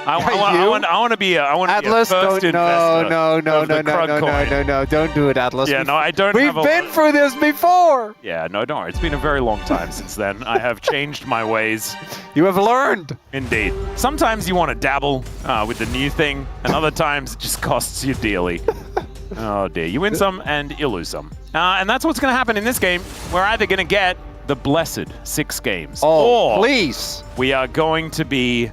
I want to be a Atlas, first investor. No, don't do it, Atlas. Yeah, no, I don't. We've been through this before. Yeah, no, don't worry. It's been a very long time since then. I have changed my ways. You have learned. Indeed. Sometimes you want to dabble with the new thing, and other times it just costs you dearly. Oh dear, you win some and you lose some. And that's what's going to happen in this game. We're either going to get the blessed 6 games, or please, we are going to be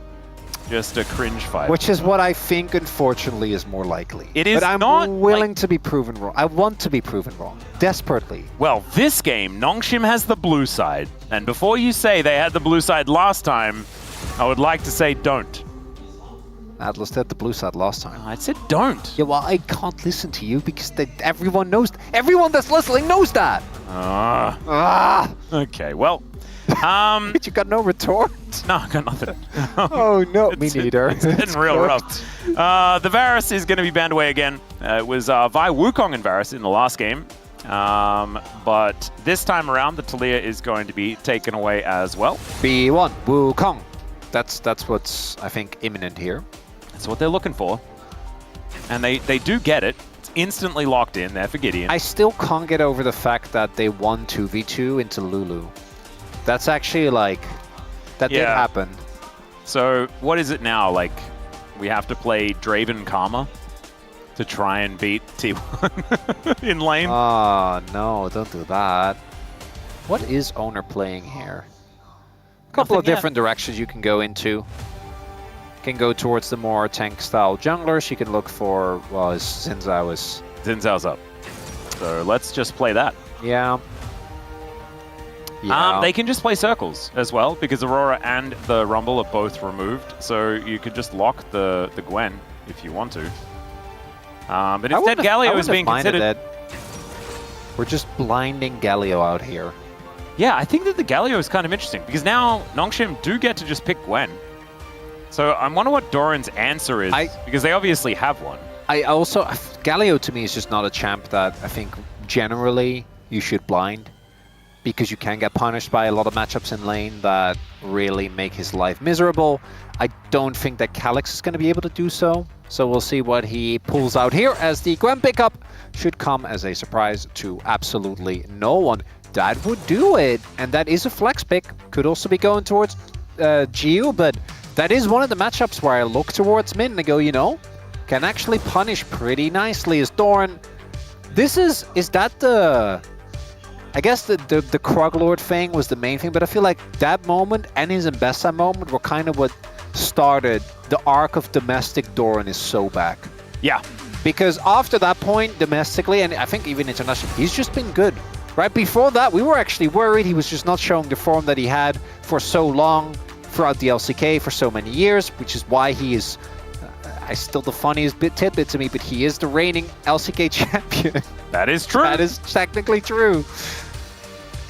just a cringe fight. Which is what I think, unfortunately, is more likely. It is but I'm not willing to be proven wrong. I want to be proven wrong, desperately. Well, this game, Nongshim has the blue side. And before you say they had the blue side last time, I would like to say don't. Atlas had the blue side last time. I said don't. Yeah, well, I can't listen to you because everyone knows. Everyone that's listening knows that. Okay, well. But you got no retort? No, I got nothing. Oh, no, me neither. It's getting real rough. The Varus is going to be banned away again. It was Vi Wukong and Varus in the last game. But this time around, the Talia is going to be taken away as well. B1, Wukong. That's what's, I think, imminent here. That's what they're looking for. And they do get it. It's instantly locked in there for Gideon. I still can't get over the fact that they won 2v2 into Lulu. That's actually like, that did happen. So what is it now? Like, we have to play Draven Karma to try and beat T1 in lane? Oh, no, don't do that. What is Owner playing here? A couple of different directions you can go into. You can go towards the more tank-style junglers. You can look for, well, Xin Zhao's up. So let's just play that. Yeah. They can just play circles as well, because Aurora and the Rumble are both removed. So you could just lock the Gwen if you want to. But instead, Galio is being considered. We're just blinding Galio out here. Yeah, I think that the Galio is kind of interesting, because now Nongshim do get to just pick Gwen. So I wonder what Doran's answer is, because they obviously have one. Galio to me is just not a champ that I think generally you should blind, because you can get punished by a lot of matchups in lane that really make his life miserable. I don't think that Calyx is going to be able to do so. So we'll see what he pulls out here, as the Gwen pickup should come as a surprise to absolutely no one. That would do it, and that is a flex pick. Could also be going towards Geo, but that is one of the matchups where I look towards mid and I go, you know, can actually punish pretty nicely as Doran. Is that the... I guess the Kruglord thing was the main thing, but I feel like that moment and his Embessa moment were kind of what started the arc of domestic Doran is so back. Yeah. Because after that point, domestically, and I think even internationally, he's just been good. Right before that, we were actually worried he was just not showing the form that he had for so long throughout the LCK for so many years, which is why he is, still the funniest tidbit to me, but he is the reigning LCK champion. That is true. That is technically true.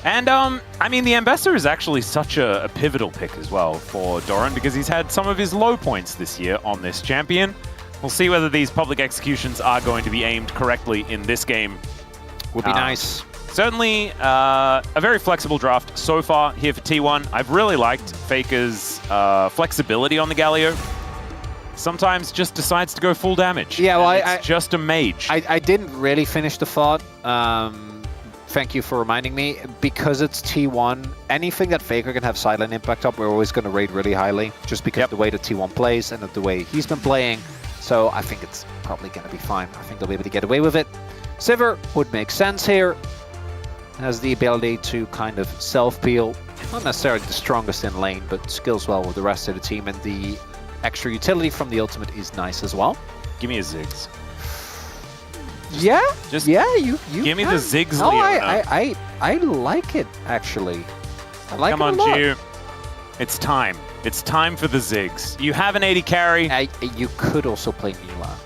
And, I mean, the Ambassador is actually such a pivotal pick as well for Doran, because he's had some of his low points this year on this champion. We'll see whether these public executions are going to be aimed correctly in this game. Would be nice. Certainly a very flexible draft so far here for T1. I've really liked Faker's flexibility on the Galio. Sometimes just decides to go full damage. Yeah, well, it's just a mage. I didn't really finish the thought. Thank you for reminding me. Because it's T1, anything that Faker can have silent impact up, we're always going to rate really highly, just because of the way that T1 plays and the way he's been playing. So I think it's probably going to be fine. I think they'll be able to get away with it. Sivir would make sense here. Has the ability to kind of self-peel. Not necessarily the strongest in lane, but skills well with the rest of the team. And the extra utility from the ultimate is nice as well. Give me a Ziggs. Yeah, you give me the Ziggs. No, I like it actually. I like it a lot. Come on, Gio. It's time. It's time for the Ziggs. You have an 80 carry. You could also play Neela.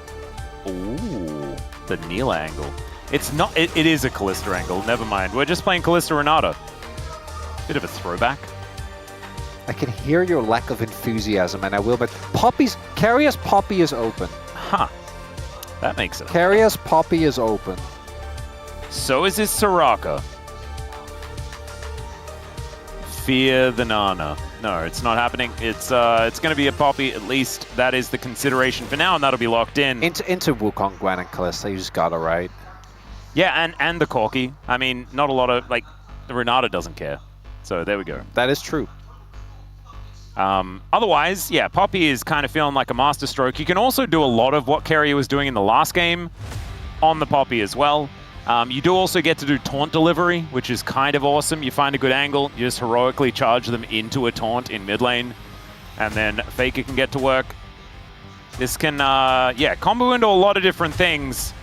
Ooh, the Neela angle. It's not. It is a Kalista angle. Never mind. We're just playing Kalista Renata. Bit of a throwback. I can hear your lack of enthusiasm, and I will. But Carius Poppy is open. Huh. That makes sense. Carius Poppy is open. So is his Soraka. Fear the Nana. No, it's not happening. It's going to be a Poppy. At least that is the consideration for now, and that'll be locked in. Into Wukong, Gwen, and Kalista, you just got it right. Yeah, and the Corki. I mean, not a lot of, like, the Renata doesn't care. So there we go. That is true. Otherwise, yeah, Poppy is kind of feeling like a masterstroke. You can also do a lot of what Keria was doing in the last game on the Poppy as well. You do also get to do taunt delivery, which is kind of awesome. You find a good angle, you just heroically charge them into a taunt in mid lane, and then Faker can get to work. This can, yeah, combo into a lot of different things.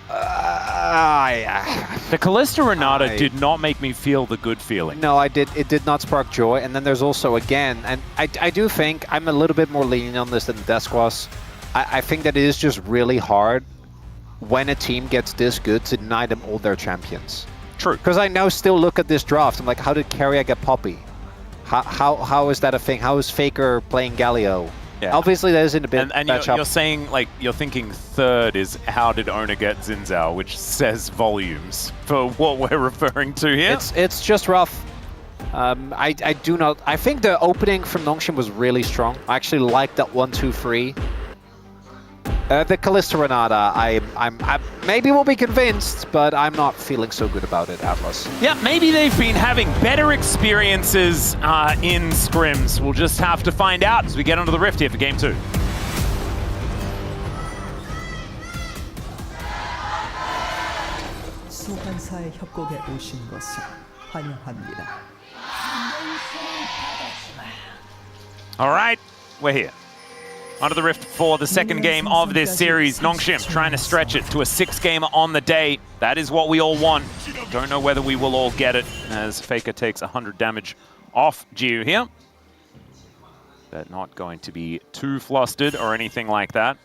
The Kalista Renata did not make me feel the good feeling. No, it did not spark joy. And then there's also, again, and I do think I'm a little bit more lenient on this than Desquas. I think that it is just really hard when a team gets this good to deny them all their champions. True. Because I now still look at this draft, I'm like, how did Keria get Poppy? How is that a thing? How is Faker playing Galio? Yeah. Obviously, that isn't a bit and you're saying, like, you're thinking third is how did Owner get Xin Zhao, which says volumes for what we're referring to here. It's just rough. I think the opening from Nongshim was really strong. I actually like that 1-2-3. The Kalista Renata, I'm maybe we'll be convinced, but I'm not feeling so good about it, Atlas. Yeah, maybe they've been having better experiences in scrims. We'll just have to find out as we get onto the Rift here for Game 2. 소환사의 협곡에 오신 것을 환영합니다. All right, we're here. Onto the Rift for the second game of this series. Nongshim trying to stretch it to a 6-gamer on the day. That is what we all want. Don't know whether we will all get it as Faker takes 100 damage off Jiu here. They're not going to be too flustered or anything like that.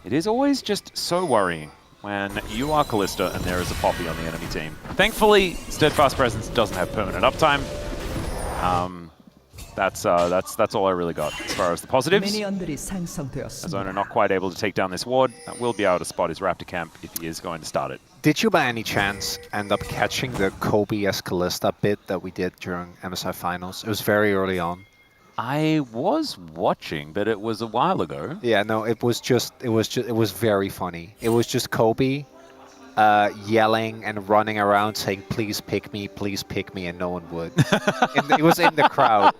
It is always just so worrying when you are Kalista and there is a Poppy on the enemy team. Thankfully, Steadfast Presence doesn't have permanent uptime. That's all I really got as far as the positives. As Owner not quite able to take down this ward, will be able to spot his Raptor camp if he is going to start it. Did you by any chance end up catching the Kobe-esque Kalista bit that we did during MSI Finals? It was very early on. I was watching, but it was a while ago. Yeah, no, it was very funny. It was just Kobe yelling and running around saying, please pick me, and no one would. It was in the crowd.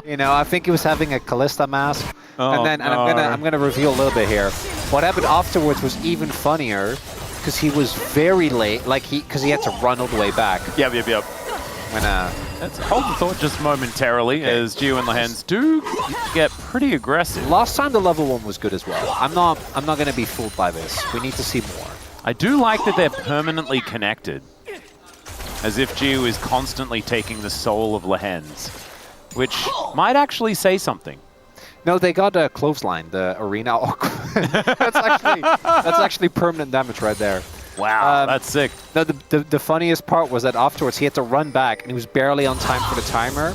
You know, I think he was having a Kalista mask. I'm gonna reveal a little bit here. What happened afterwards was even funnier because he was very late, because he had to run all the way back. Yep. Let's hold the thought just momentarily, as Gio and Lehens do get pretty aggressive. Last time the level 1 was good as well. I'm not gonna be fooled by this. We need to see more. I do like that they're permanently connected, as if Jiu is constantly taking the soul of Lehens, which might actually say something. No, they got a clothesline, the arena. that's actually permanent damage right there. Wow, that's sick. No, the funniest part was that afterwards he had to run back, and he was barely on time for the timer.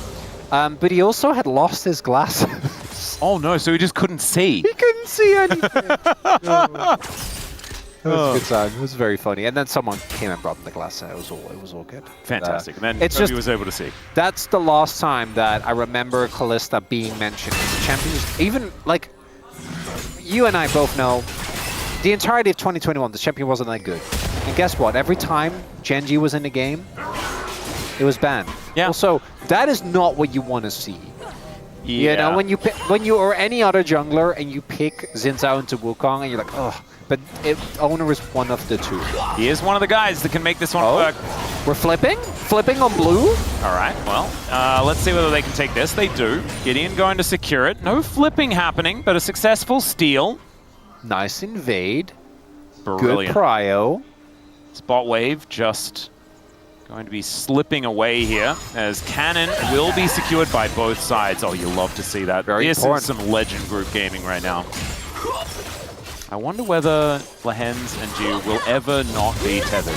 But he also had lost his glasses. Oh no, so he just couldn't see. He couldn't see anything. It was a good time. It was very funny. And then someone came and brought him the glass. It was all good. Fantastic. And then Kobe was able to see. That's the last time that I remember Kalista being mentioned in the Champions. Even, like, you and I both know, the entirety of 2021, the champion wasn't that good. And guess what? Every time Genji was in the game, it was banned. Yeah. Also, that is not what you want to see. Yeah. You know, when you or any other jungler and you pick Xin Zhao into Wukong and you're like, oh, but Owner is one of the two. He is one of the guys that can make this one work. We're flipping on blue. All right, well, let's see whether they can take this. They do. Gideon going to secure it. No flipping happening, but a successful steal. Nice invade. Brilliant. Good prio. Spot wave just going to be slipping away here as Cannon will be secured by both sides. Oh, you love to see that. Very this important. is some legend group gaming right now. I wonder whether Lehens and Jiu will ever not be tethered.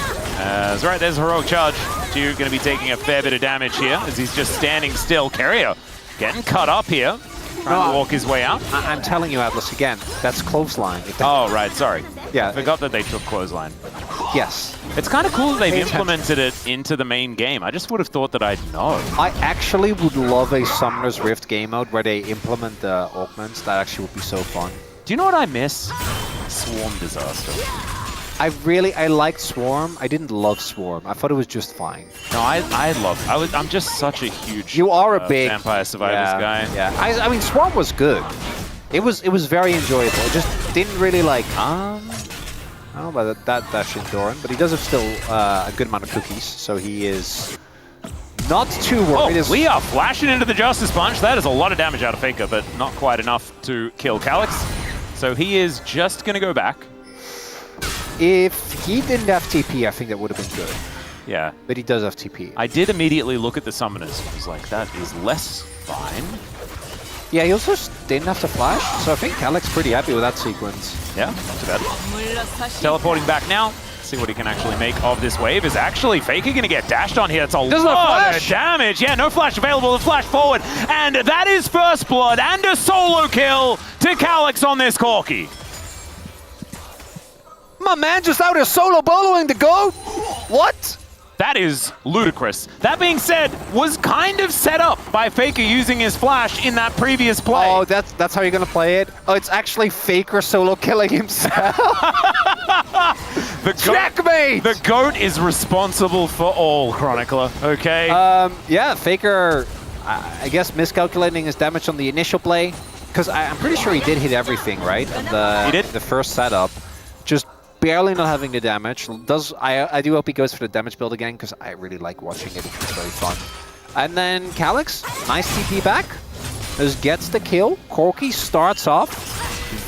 Right, there's a heroic charge. Jiu going to be taking a fair bit of damage here as he's just standing still. Keria getting cut up here. Trying to walk his way out. I'm telling you, Atlas, again, that's clothesline. Oh, right, sorry. Yeah. I forgot that they took clothesline. Yes. It's kind of cool that they've Pay attention. implemented it into the main game. I just would have thought that I'd know. I actually would love a Summoner's Rift game mode where they implement the augments. That actually would be so fun. Do you know what I miss? Swarm Disaster. I liked Swarm. I didn't love Swarm. I thought it was just fine. No, I'm just such a huge You are a big Vampire Survivors guy. Yeah. I mean, Swarm was good. It was very enjoyable. It just didn't really like. I don't know about that dash in Doran, but he does have still a good amount of cookies, so he is not too worried. Oh, we are flashing into the Justice Punch. That is a lot of damage out of Faker, but not quite enough to kill Calyx. So he is just going to go back. If he didn't have TP, I think that would have been good. Yeah. But he does have TP. I did immediately look at the Summoners. I was like, that is less fine. Yeah, he also didn't have to flash, so I think Calyx pretty happy with that sequence. Yeah, not too bad. Teleporting back now. See what he can actually make of this wave. Is actually Faker going to get dashed on here? It's a lot of damage. Yeah, no flash available to flash forward. And that is first blood and a solo kill to Calyx on this Corki. My man just out here solo boloing the GOAT? What? That is ludicrous. That being said, was kind of set up by Faker using his flash in that previous play. Oh, that's how you're gonna play it? Oh, it's actually Faker solo killing himself. Checkmate! The GOAT is responsible for all, Chronicler, okay? Yeah, Faker, I guess miscalculating his damage on the initial play, because I'm pretty sure he did hit everything, right? He did. The first setup. Just barely not having the damage. I do hope he goes for the damage build again, because I really like watching it. It's very fun. And then Calyx, nice TP back. Just gets the kill. Corki starts off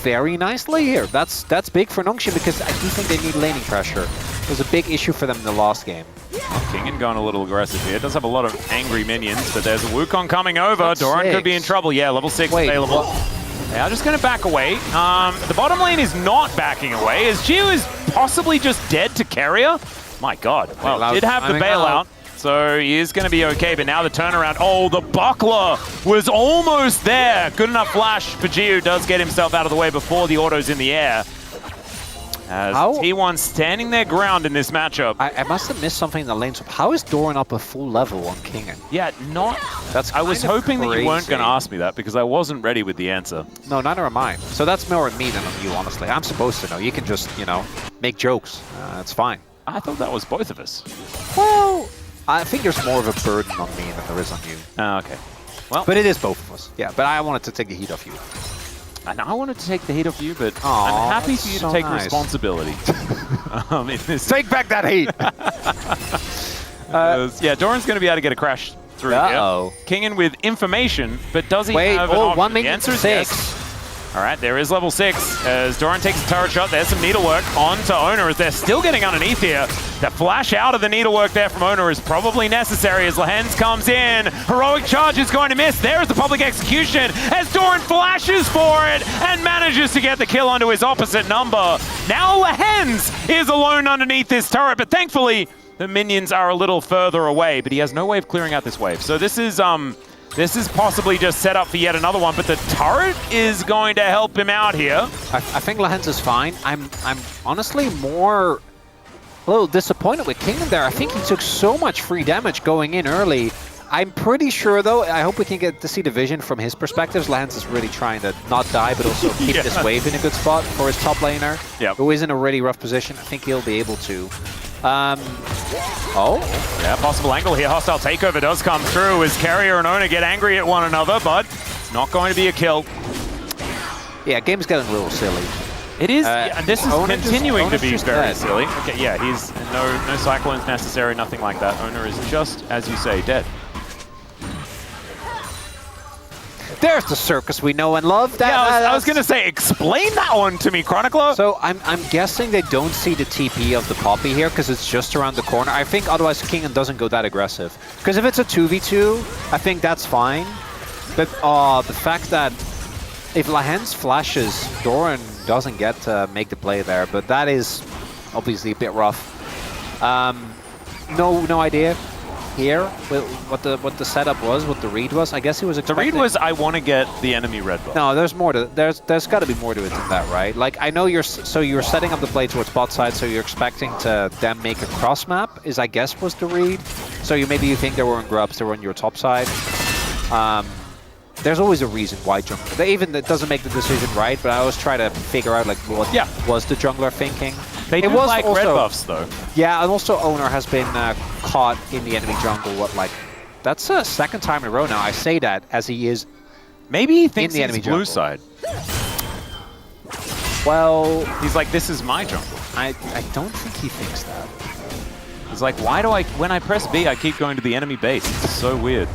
very nicely here. That's big for Nongshim, because I do think they need laning pressure. It was a big issue for them in the last game. Kingen going a little aggressive here. Does have a lot of angry minions, but there's a Wukong coming over. Level Doran 6. could be in trouble. Yeah, level 6 available. What? They are just going to back away. The bottom lane is not backing away, as Gio is possibly just dead to Carrier. My God. Well, did have the bailout, so he is going to be okay, but now the turnaround. Oh, the buckler was almost there. Good enough flash for Gio. Does get himself out of the way before the auto's in the air. As T1 standing their ground in this matchup. I must have missed something in the lane swap. How is Doran up a full level on Kingen? Yeah, I was hoping that you weren't going to ask me that, because I wasn't ready with the answer. No, neither am I. So that's more on me than on you, honestly. I'm supposed to know. You can just, make jokes. It's fine. I thought that was both of us. Well, I think there's more of a burden on me than there is on you. Okay. Well, but it is both of us. Yeah, but I wanted to take the heat off you. And I wanted to take the heat off you, but I'm happy for you to take responsibility. In this. Take back that heat! Yeah, Doran's going to be able to get a crash through here. Kingen with information, but does he have an option? 1 minute The answer is 6. yes. All right, there is level 6 as Doran takes a turret shot. There's some needlework onto Owner as they're still getting underneath here. The flash out of the needlework there from Owner is probably necessary as Lehens comes in. Heroic charge is going to miss. There is the public execution as Doran flashes for it and manages to get the kill onto his opposite number. Now Lehens is alone underneath this turret, but thankfully the minions are a little further away, but he has no way of clearing out this wave. So this is possibly just set up for yet another one, but the turret is going to help him out here. I think Lehens is fine. I'm honestly a little disappointed with Kingdom there. I think he took so much free damage going in early. I'm pretty sure, though, I hope we can get to see the vision from his perspectives. Lehens is really trying to not die, but also keep this wave in a good spot for his top laner, who is in a really rough position. I think he'll be able to. Yeah, possible angle here. Hostile takeover does come through as Carrier and Owner get angry at one another, but it's not going to be a kill. Yeah, game's getting a little silly. It is, and this is continuing to be very dead. silly. Okay, yeah, he's no cyclones necessary, nothing like that. Owner is just, as you say, dead. There's the circus we know and love. I was going to say, explain that one to me, Chronicler. So I'm guessing they don't see the TP of the Poppy here because it's just around the corner. I think otherwise Kingen doesn't go that aggressive. Because if it's a 2v2, I think that's fine. But the fact that if Lehens flashes, Doran doesn't get to make the play there. But that is obviously a bit rough. No idea. hear what the setup was, what the read was? I guess he was The expecting... read was, I want to get the enemy red buff. No, there's more to there's got to be more to it than that, right? Like I know you're setting up the play towards bot side, so you're expecting to then make a cross map. Is I guess was the read. So maybe you think they were in grubs, they were on your top side. There's always a reason why jungler. It doesn't make the decision right, but I always try to figure out like what was the jungler thinking. They do like red buffs though. Yeah, and also Owner has been caught in the enemy jungle. That's a second time in a row now. I say that as he is. Maybe he thinks in the he's enemy blue jungle. side. Well, he's like, this is my jungle. I don't think he thinks that. He's like, why do when I press B, I keep going to the enemy base? It's so weird.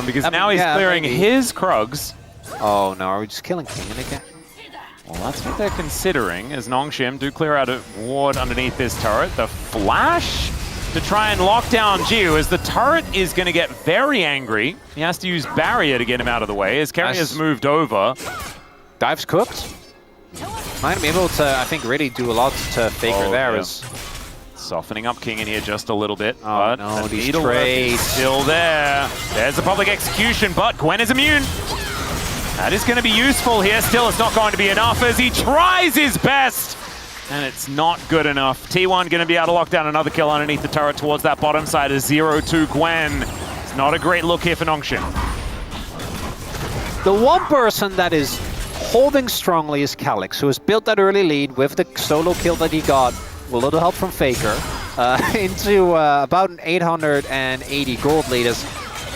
Because now he's clearing his Krugs. Oh no, are we just killing King again? Well, that's what they're considering, as Nongshim do clear out a ward underneath this turret. The flash to try and lock down Jiu, as the turret is going to get very angry. He has to use barrier to get him out of the way, as Kerry has moved over. Dive's cooked. Might be able to, I think, really do a lot to Faker there. Yeah. Softening up King in here just a little bit. Oh but no, the these needlework is trades. still there. There's the public execution, but Gwen is immune. That is going to be useful here. Still, it's not going to be enough as he tries his best. And it's not good enough. T1 going to be able to lock down another kill underneath the turret towards that bottom side as 0-2 Gwen. It's not a great look here for Nongshim. The one person that is holding strongly is Calyx, who has built that early lead with the solo kill that he got, with a little help from Faker, into about an 880 gold lead.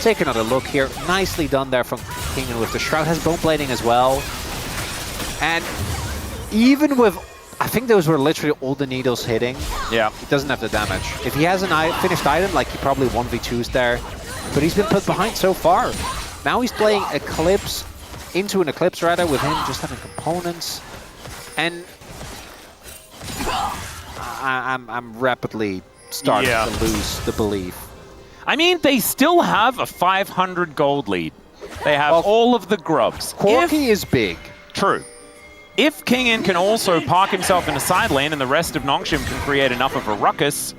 Take another look here. Nicely done there from King with the Shroud. Has bone blading as well. And even with, I think those were literally all the needles hitting. Yeah. He doesn't have the damage. If he has a finished item, like he probably 1v2s there. But he's been put behind so far. Now he's playing Eclipse, into an Eclipse rather, with him just having components. And I'm rapidly starting to lose the belief. I mean, they still have a 500 gold lead. They have all of the grubs. Corki is big. True. If Kingin can also park himself in a side lane and the rest of Nongshim can create enough of a ruckus,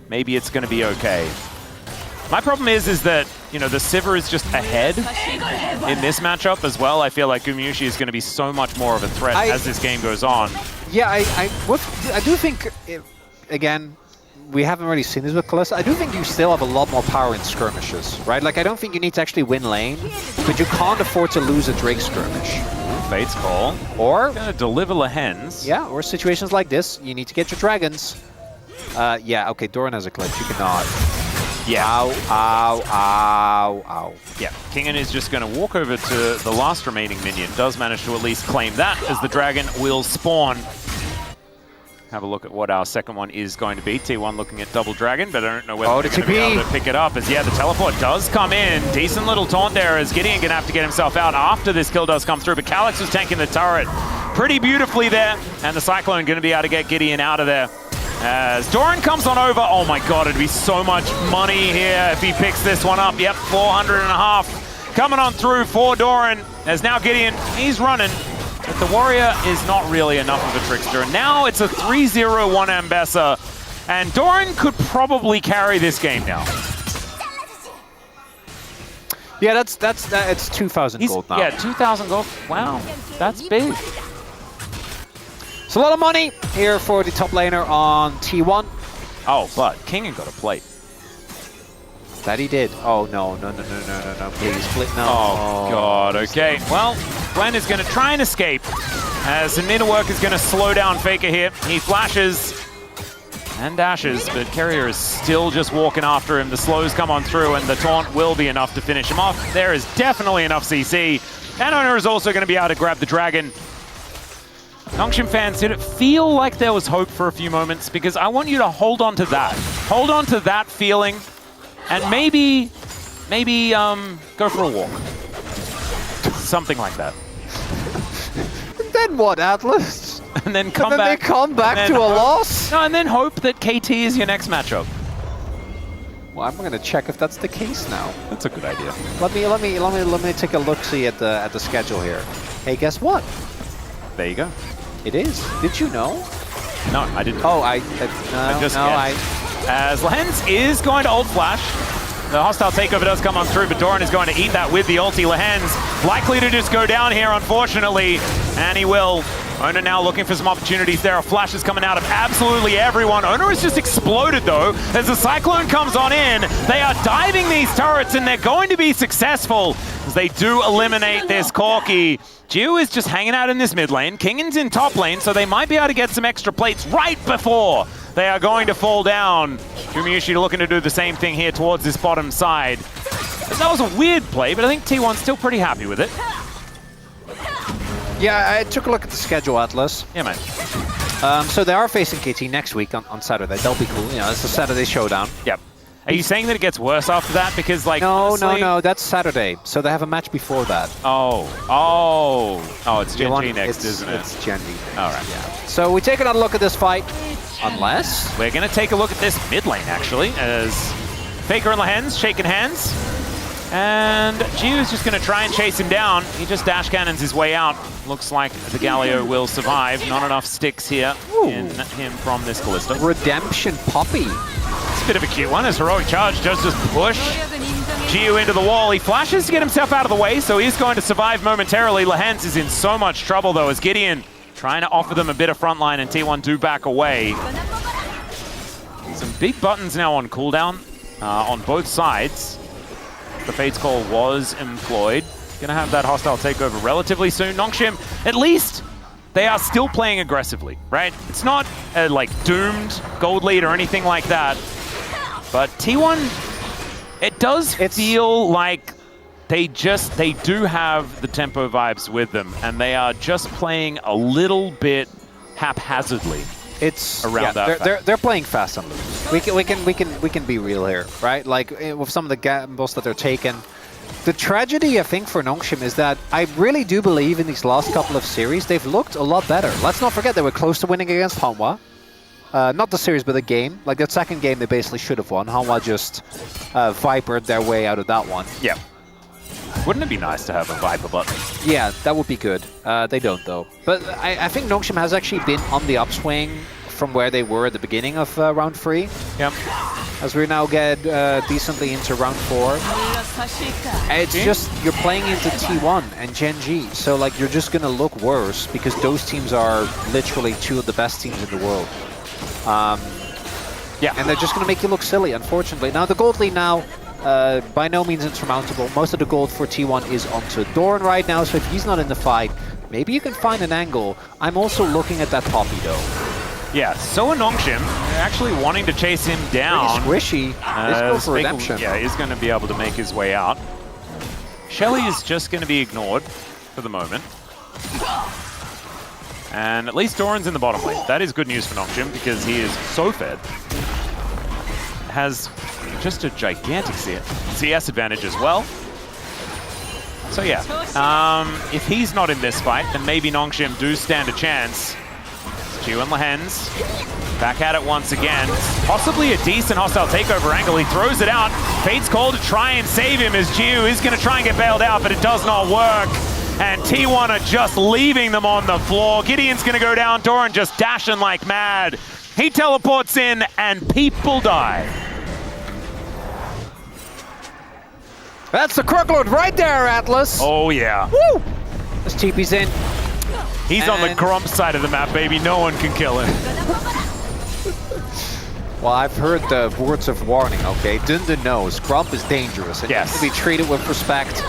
maybe it's going to be okay. My problem is that, you know, the Sivir is just ahead in this matchup as well. I feel like Gumyushi is going to be so much more of a threat as this game goes on. Yeah, I do think, again, we haven't really seen this with Kalista. I do think you still have a lot more power in skirmishes, right? Like, I don't think you need to actually win lane, but you can't afford to lose a Drake skirmish. Fate's call. Or gonna deliver the hens. Yeah, or situations like this, you need to get your dragons. Yeah, okay, Doran has a Eclipse. You cannot. Yeah. Ow, ow, ow, ow. Yeah, Kingin is just going to walk over to the last remaining minion. Does manage to at least claim that as the dragon will spawn. Have a look at what our second one is going to be. T1 looking at double dragon, but I don't know whether they're going to be able to pick it up. As yeah, the teleport does come in. Decent little taunt there as Gideon going to have to get himself out after this kill does come through. But Calyx was tanking the turret pretty beautifully there. And the Cyclone going to be able to get Gideon out of there. As Doran comes on over. Oh my god, it'd be so much money here if he picks this one up. Yep, 400.5 coming on through for Doran. As now Gideon, he's running. But the Warrior is not really enough of a trickster. And now it's a 3-0-1 Ambessa. And Doran could probably carry this game now. Yeah, it's 2,000 gold now. Yeah, 2,000 gold. Wow, that's big. It's a lot of money here for the top laner on T1. Oh, but Kingin got a plate. That he did. Oh, no, please, no. Oh, God, okay. Well, Glenn is going to try and escape as the needlework is going to slow down Faker here. He flashes and dashes, but Carrier is still just walking after him. The slows come on through, and the taunt will be enough to finish him off. There is definitely enough CC. And Owner is also going to be able to grab the dragon. Nongshim fans, did it feel like there was hope for a few moments? Because I want you to hold on to that. Hold on to that feeling, and maybe go for a walk. Something like that. And then what, Atlas? And then come and then back. They come back to a loss? No, and then hope that KT is your next matchup. Well, I'm gonna check if that's the case now. That's a good idea. Let me take a look-see at the schedule here. Hey, guess what? There you go. It is. Did you know? No, I didn't. Oh, I as Lehens is going to ult flash. The hostile takeover does come on through, but Doran is going to eat that with the ulti. Lehens likely to just go down here, unfortunately, and he will. Ona now looking for some opportunities. There are flashes coming out of absolutely everyone. Ona has just exploded, though. As the Cyclone comes on in, they are diving these turrets, and they're going to be successful as they do eliminate this Corki. Jiu is just hanging out in this mid lane. Kingan's in top lane, so they might be able to get some extra plates right before they are going to fall down. Gumayushi looking to do the same thing here towards this bottom side. That was a weird play, but I think T1's still pretty happy with it. Yeah, I took a look at the schedule, Atlas. Yeah, man. So they are facing KT next week on Saturday. That'll be cool. You know, it's a Saturday showdown. Yep. Are you saying that it gets worse after that? Because, like, no, honestly... no, that's Saturday. So they have a match before that. Oh, it's Gen G next, isn't it? It's Gen G. All right. Yeah. So we take another look at this fight, unless... We're going to take a look at this mid lane, actually, as Faker and Lehens shaking hands. And Jiu is just going to try and chase him down. He just dash cannons his way out. Looks like the Galio will survive. Not enough sticks here in him from this Ballista. Redemption Poppy. It's a bit of a cute one as Heroic Charge does just push Jiu into the wall. He flashes to get himself out of the way, so he's going to survive momentarily. Lehens is in so much trouble, though, as Gideon trying to offer them a bit of frontline, and T1 do back away. Some big buttons now on cooldown on both sides. The Fate's Call was employed. Gonna have that hostile takeover relatively soon. Nongshim, at least they are still playing aggressively, right? It's not a like doomed gold lead or anything like that. But T1, it does feel like they do have the tempo vibes with them, and they are just playing a little bit haphazardly. It's around that. They're playing fast and loose. We can be real here, right? Like with some of the gambles that they're taking. The tragedy, I think, for Nongshim is that I really do believe in these last couple of series they've looked a lot better. Let's not forget they were close to winning against Hanwha. Not the series, but the game. Like that second game, they basically should have won. Hanwha just vipered their way out of that one. Yeah. Wouldn't it be nice to have a Viper button? Yeah, that would be good. They don't, though. But I think Nongshim has actually been on the upswing from where they were at the beginning of round 3. Yep. As we now get decently into round 4. It's just, you're playing into T1 and Gen G, so like you're just going to look worse because those teams are literally 2 of the best teams in the world. Yeah. And they're just going to make you look silly, unfortunately. Now, the gold lead now, by no means insurmountable. Most of the gold for T1 is onto Doran right now, so if he's not in the fight, maybe you can find an angle. I'm also looking at that Poppy, though. Yeah, so are Nongshim. They're actually wanting to chase him down. Pretty squishy. Let's go for redemption. Yeah, he's going to be able to make his way out. Shelly is just going to be ignored for the moment. And at least Doran's in the bottom lane. That is good news for Nongshim because he is so fed. Has just a gigantic CS advantage as well. So yeah, if he's not in this fight, then maybe Nongshim do stand a chance. Jiu and Lehens back at it once again. Possibly a decent hostile takeover angle. He throws it out. Fate's Call to try and save him as Jiu is going to try and get bailed out, but it does not work. And T1 are just leaving them on the floor. Gideon's going to go down. Doran just dashing like mad. He teleports in and people die. That's the Crookload right there, Atlas. Oh, yeah. Woo! This TP's in. He's on the Grump side of the map, baby. No one can kill him. Well, I've heard the words of warning, okay? Dunda knows. Grump is dangerous. It needs to be treated with respect.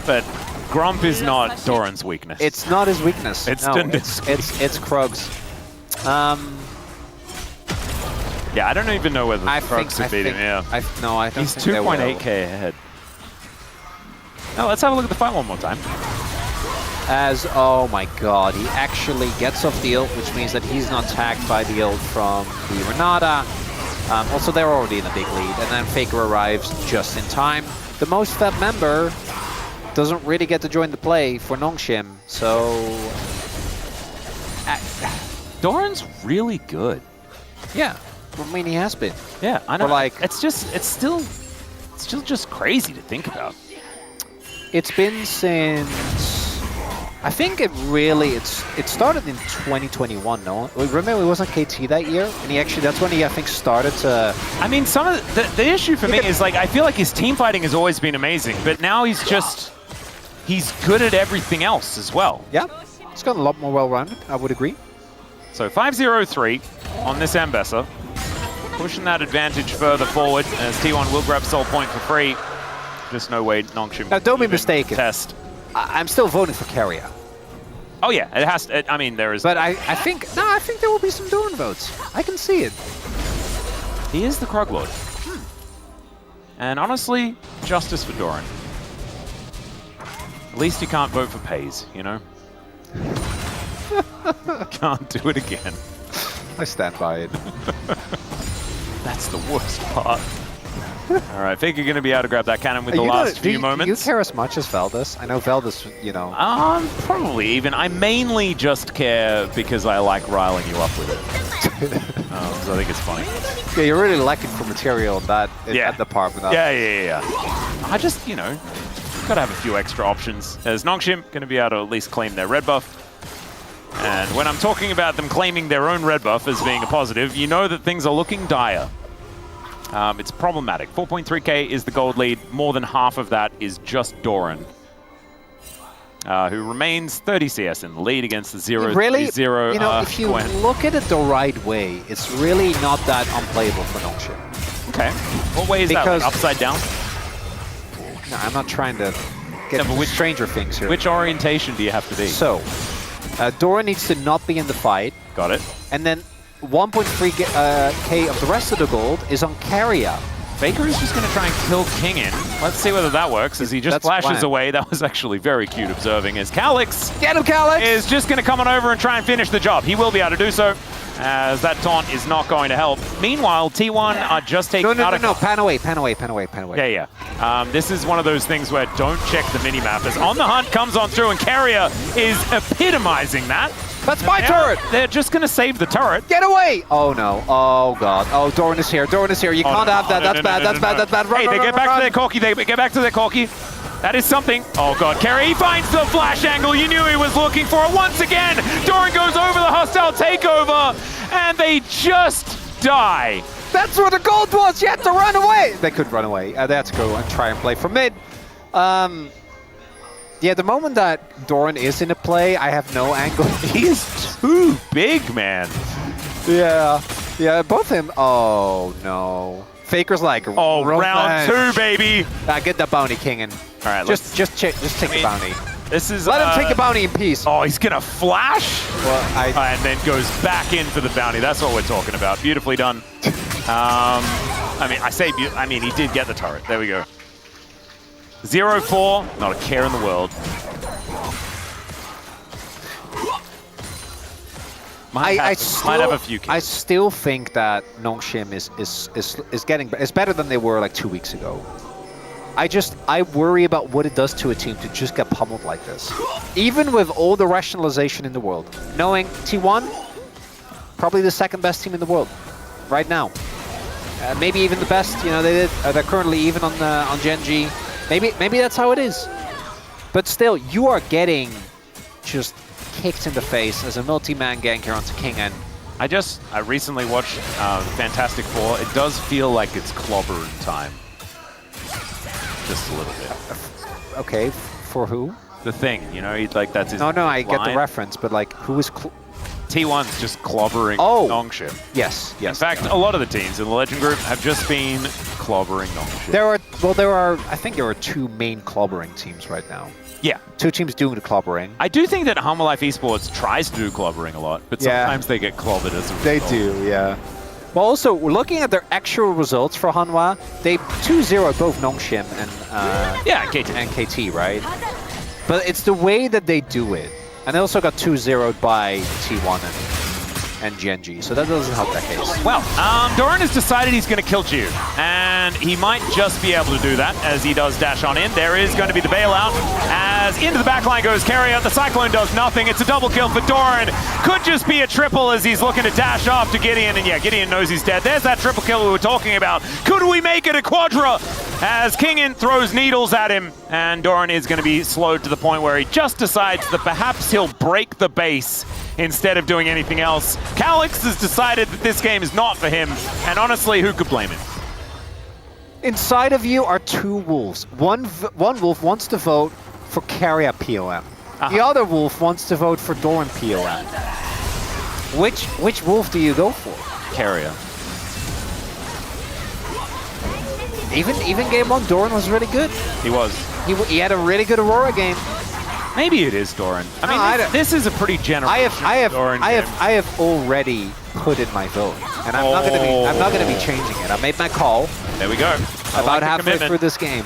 But Grump is not Doran's weakness. It's not his weakness. It's no, Dunda's it's Krug's. Yeah, I don't even know whether Krugs have beat him. Yeah. I don't He's think they will. 2.8k ahead. Now let's have a look at the fight one more time. Oh my god, he actually gets off the ult, which means that he's not tagged by the ult from the Renata. Also, they're already in a big lead, and then Faker arrives just in time. The most fed member doesn't really get to join the play for Nongshim, so... Doran's really good. Yeah, I mean, he has been. Yeah, I know. But like, it's still just crazy to think about. It's been since I think it started in 2021, no? Remember, it wasn't KT that year? And that's when he, I think, started to... I mean, some of the issue for me is, like, I feel like his team fighting has always been amazing, but now he's good at everything else as well. Yeah, he's gotten a lot more well-rounded, I would agree. So 5-0-3 on this Ambessa, pushing that advantage further forward as T1 will grab Soul Point for free. Just no way Nongshim. Now, don't be mistaken. Test. I'm still voting for Carrier. Oh yeah, it has to, I mean, there is... But I think there will be some Doran votes. I can see it. He is the Krug Lord. And honestly, justice for Doran. At least you can't vote for Pays, you know? Can't do it again. I stand by it. That's the worst part. All right, Fake are going to be able to grab that cannon with the last few moments. Do you care as much as Veldis? I know Veldis, you know... Probably even. I mainly just care because I like riling you up with it. So I think it's funny. Yeah, you're really lacking for material in that department. Yeah. I just, you know, gotta have a few extra options. As Nongshim going to be able to at least claim their red buff. And when I'm talking about them claiming their own red buff as being a positive, you know that things are looking dire. It's problematic. 4.3k is the gold lead. More than half of that is just Doran, who remains 30 CS in the lead against the 0-0. Really? You know, if you look at it the right way, it's really not that unplayable for Nongshim. Okay. What way is that? Like upside down? No, I'm not trying to get into Stranger Things here. Which orientation do you have to be? So, Doran needs to not be in the fight. Got it. And then 1.3k of the rest of the gold is on Carrier. Faker is just going to try and kill King in. Let's see whether that works as he just flashes away. That was actually very cute observing as Calyx Get him, Calyx! Is just going to come on over and try and finish the job. He will be able to do so, as that taunt is not going to help. Meanwhile, T1 are just taking out No, pan away. Yeah. This is one of those things where don't check the minimap, as On the Hunt comes on through and Carrier is epitomizing that. That's my turret! They're just going to save the turret. Get away! Oh no. Oh god. Oh, Doran is here. You can't have that. That's bad. Run, hey, they get back to their corki. They get back to their corki. That is something. Oh god, Carrier, he finds the flash angle you knew he was looking for. Once again, Doran goes over the hostile takeover, and they just die. That's where the gold was! You had to run away! They couldn't run away. They had to go and try and play from mid. Yeah, the moment that Doran is in a play, I have no angle. He's too big, man. Yeah, both him. Oh, no. Faker's like, oh, round 2, baby. Get the bounty, Kingin. All right, just take the bounty. This is let him take the bounty in peace. Oh, he's gonna flash. Well, and then goes back in for the bounty. That's what we're talking about. Beautifully done. I mean, he did get the turret. There we go. 0-4, not a care in the world. Might have a few kills. I still think that Nongshim is better than they were like 2 weeks ago. I worry about what it does to a team to just get pummeled like this. Even with all the rationalization in the world. Knowing T1, probably the second best team in the world right now. Maybe even the best, you know, they're currently even on Gen G. Maybe that's how it is. But still, you are getting just kicked in the face as a multi-man ganker onto King N. I recently watched Fantastic Four. It does feel like it's clobbering time. Just a little bit. Okay, for who? The Thing, you know, like that's his No, I line. get the reference, but like, who is... T1's just clobbering Nongshim. Yes. In fact, a lot of the teams in the Legend Group have just been clobbering Nongshim. I think there are 2 main clobbering teams right now. Yeah. 2 teams doing the clobbering. I do think that Humble Life Esports tries to do clobbering a lot, but sometimes they get clobbered as a result. They do, yeah. Well, also, we're looking at their actual results for Hanwha. They 2-0 both Nongshim and KT, right? But it's the way that they do it. And they also got 2-0'd by T1 and Genji, so that doesn't help that case. Well, Doran has decided he's going to kill Jude, and he might just be able to do that as he does dash on in. There is going to be the bailout, as into the backline goes Carrier. The Cyclone does nothing. It's a double kill for Doran. Could just be a triple as he's looking to dash off to Gideon, and yeah, Gideon knows he's dead. There's that triple kill we were talking about. Could we make it a quadra? as Kingin throws needles at him, and Doran is going to be slowed to the point where he just decides that perhaps he'll break the base instead of doing anything else. Calix has decided that this game is not for him, and honestly, who could blame him? Inside of you are two wolves. One wolf wants to vote for Carrier POM. The other wolf wants to vote for Doran POM. Which wolf do you go for? Carrier. Even game one, Doran was really good. He was. He had a really good Aurora game. Maybe it is Doran. I mean, this is a pretty general. I have already put in my vote, and I'm not gonna be changing it. I made my call. There we go. About halfway through this game.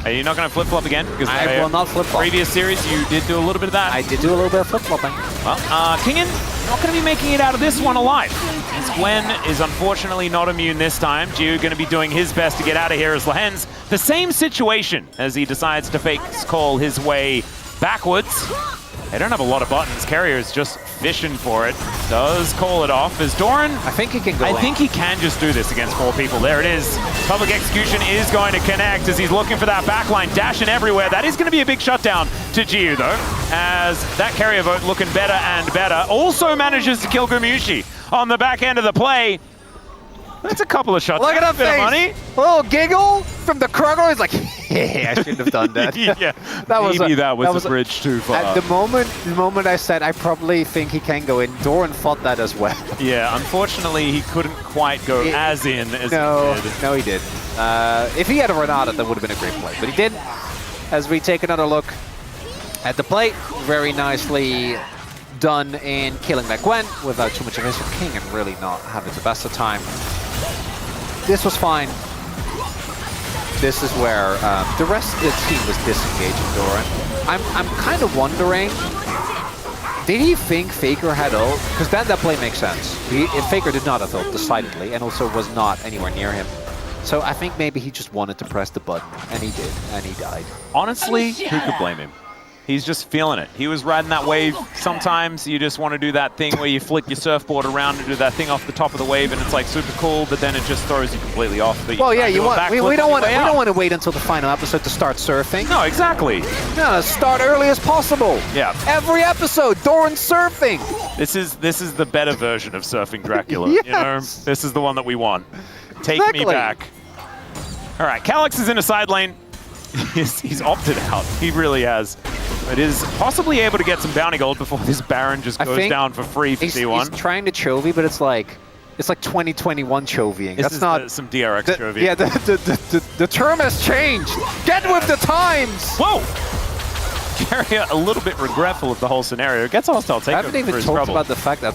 Are you not going to flip-flop again? Because I will not flip-flop. Previous series, you did do a little bit of that. I did do a little bit of flip-flopping. Well, Kingin not going to be making it out of this one alive. As Gwen is unfortunately not immune this time. Jiu going to be doing his best to get out of here as Lahen's the same situation as he decides to fake call his way backwards. They don't have a lot of buttons. Carrier is just fishing for it. Does call it off as Doran. I think he can go I think he can just do this against 4 people. There it is. Public Execution is going to connect as he's looking for that backline, dashing everywhere. That is going to be a big shutdown to Jiu, though, as that Carrier vote looking better and better. Also manages to kill Gumayusi on the back end of the play. That's a couple of shots. Look at that face. Money. A little giggle from the Krugger. He's like, yeah, I shouldn't have done that. Yeah, that was a bridge too far. At the moment I said I probably think he can go in, Doran fought that as well. Yeah, unfortunately he couldn't quite go as he did. No, he did. If he had a Renata, that would have been a great play, but he didn't. As we take another look at the play, very nicely done in killing that Gwen without too much of his King and really not having the best of time. This was fine. This is where the rest of the team was disengaging Doran. I'm kind of wondering, did he think Faker had ult? Because then that play makes sense. Faker did not have ult, decidedly, and also was not anywhere near him. So I think maybe he just wanted to press the button, and he did, and he died. Honestly, who could blame him? He's just feeling it. He was riding that wave. Sometimes you just want to do that thing where you flick your surfboard around and do that thing off the top of the wave, and it's like super cool, but then it just throws you completely off. Well, yeah, we don't want to wait until the final episode to start surfing. No, exactly. No, start early as possible. Yeah. Every episode, Doran surfing. This is the better version of surfing Dracula. Yes. You know, this is the one that we want. Take me back. All right, Calix is in a side lane. He's opted out. He really has. But is possibly able to get some bounty gold before this Baron just goes down for free for T1. He's trying to Chovy, but it's like 2021 Chovying. That's not some DRX Chovy. Yeah, the term has changed. Get with the times. Whoa! Carrier a little bit regretful of the whole scenario. Gets hostile takeover. I haven't even talked about the fact that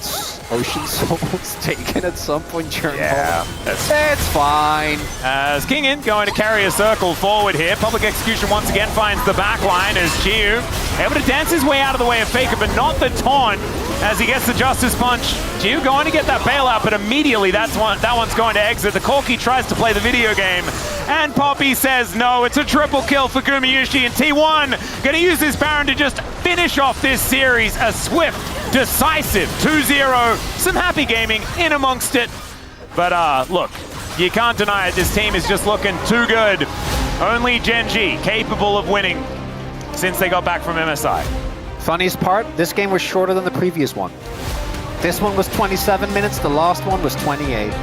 Ocean Soul was taken at some point during it's fine. As Kingin going to carry a circle forward here. Public Execution once again finds the back line as Jiu able to dance his way out of the way of Faker, but not the taunt as he gets the Justice Punch. Jiu going to get that bailout, but immediately that one's going to exit. The Corki tries to play the video game, and Poppy says no. It's a triple kill for Gumayusi, and T1 going to use this Baron to just finish off this series. A swift, decisive 2-0. Some happy gaming in amongst it. But look, you can't deny it. This team is just looking too good. Only Genji capable of winning since they got back from MSI. Funniest part, this game was shorter than the previous one. This one was 27 minutes, the last one was 28.